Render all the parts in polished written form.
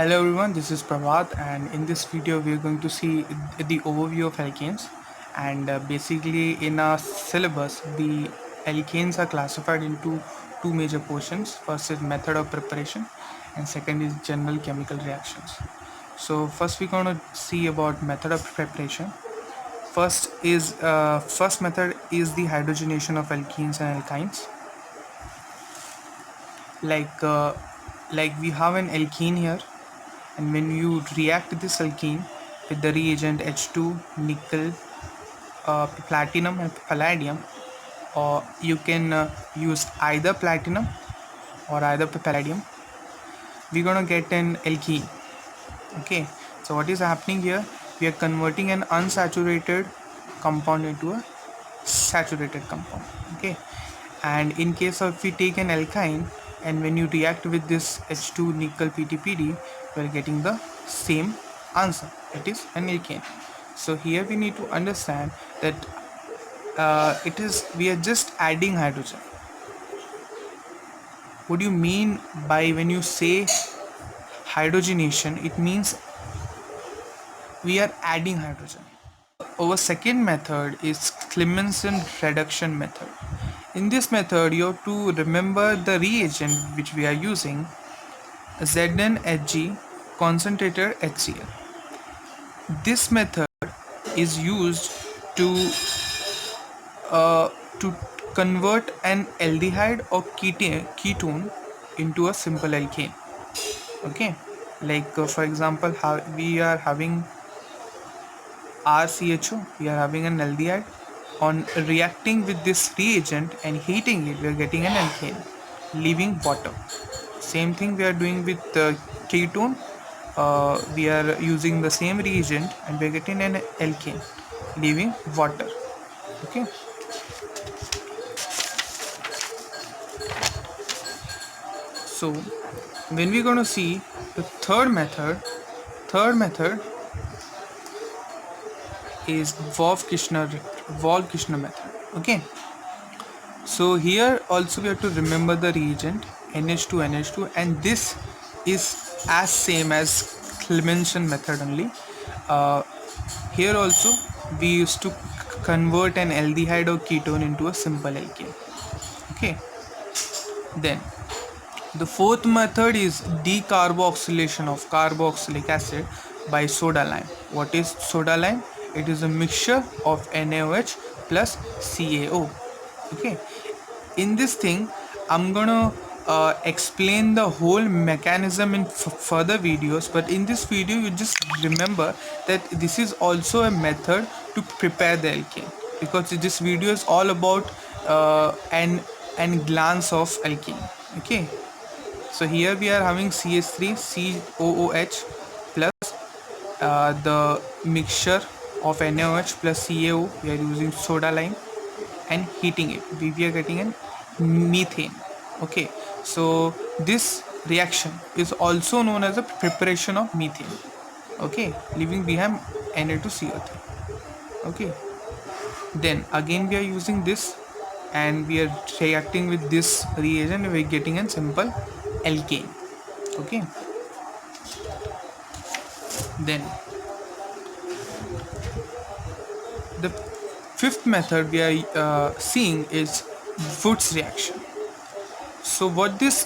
Hello everyone, this is Pravat, and in this video we are going to see the overview of alkanes. And basically in our syllabus the alkanes are classified into two major portions. First is method of preparation and second is general chemical reactions. So first we're going to see about method of preparation. First method is the hydrogenation of alkenes and alkynes. like uh, like we have an alkene here, and when you react this alkene with the reagent H2, nickel, platinum and palladium, or you can use either platinum or either palladium, we're gonna get an alkene. Okay, so what is happening here, we are converting an unsaturated compound into a saturated compound. Okay, and in case of if we take an alkyne and when you react with this H2 nickel PTPD, we are getting the same answer, it is an alkane. So here we need to understand that we are just adding hydrogen. What do you mean by when you say hydrogenation? It means we are adding hydrogen. Our second method is Clemmensen reduction method. In this method, you have to remember the reagent which we are using, ZnHg concentrated HCl. This method is used to to convert an aldehyde or ketone into a simple alkane. Okay, for example, how we are having RCHO, we are having an aldehyde. On reacting with this reagent and heating it, we are getting an alkane, leaving water. Same thing we are doing with ketone. We are using the same reagent and we are getting an alkane, leaving water. Okay. So when we're going to see the third method is Wolff-Kishner method. Okay, so here also we have to remember the reagent NH2, and this is as same as Clemmensen method only. Here also we used to convert an aldehyde or ketone into a simple alkane. Okay, then the fourth method is decarboxylation of carboxylic acid by soda lime. What is soda lime? It is a mixture of NaOH plus CaO. Okay, in this thing I'm gonna explain the whole mechanism in further videos, but in this video you just remember that this is also a method to prepare the alkane, because this video is all about an glance of alkene. Okay, so here we are having CH3COOH plus the mixture of NaOH plus CaO. We are using soda lime and heating it. We are getting an methane. Okay, so this reaction is also known as a preparation of methane. Okay, leaving behind Na2CO3. Okay, then again we are using this and we are reacting with this reagent, we are getting a simple alkane. Okay, then the fifth method we are seeing is Wurtz reaction. So what this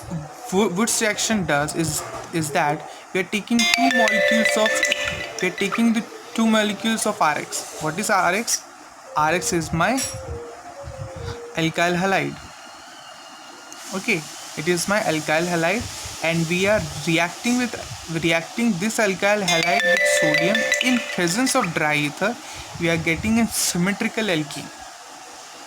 Wurtz reaction does is that we are taking the two molecules of RX. What is RX? RX is my alkyl halide. Okay, it is my alkyl halide, and we are reacting this alkyl halide with sodium in presence of dry ether. We are getting a symmetrical alkene.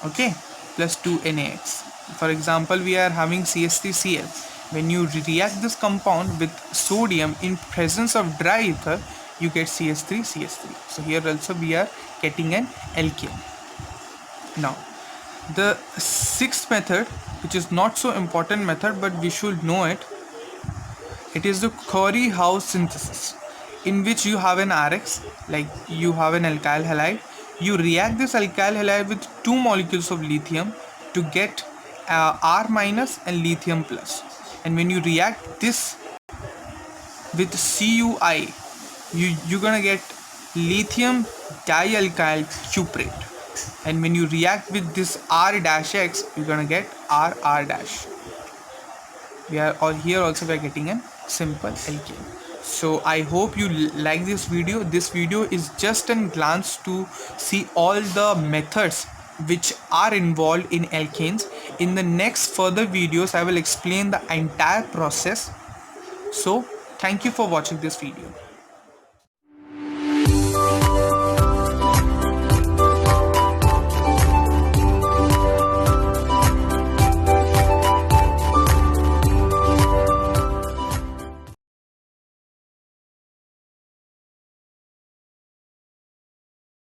Okay, plus 2 NaX. For example, we are having CH3Cl. When you react this compound with sodium in presence of dry ether, you get CH3CH3. So here also we are getting an alkane. Now the sixth method, which is not so important method but we should know it, it is the Curie-House synthesis, in which you have an RX, like you have an alkyl halide. You react this alkyl halide with two molecules of lithium to get R minus and lithium plus, and when you react this with CuI, you're gonna get lithium dialkyl cuprate, and when you react with this R-X, you're gonna get RR-. Here also we are getting a simple alkane. So I hope you like this video. This video is just a glance to see all the methods which are involved in alkanes. In the next further videos I will explain the entire process. So thank you for watching this video.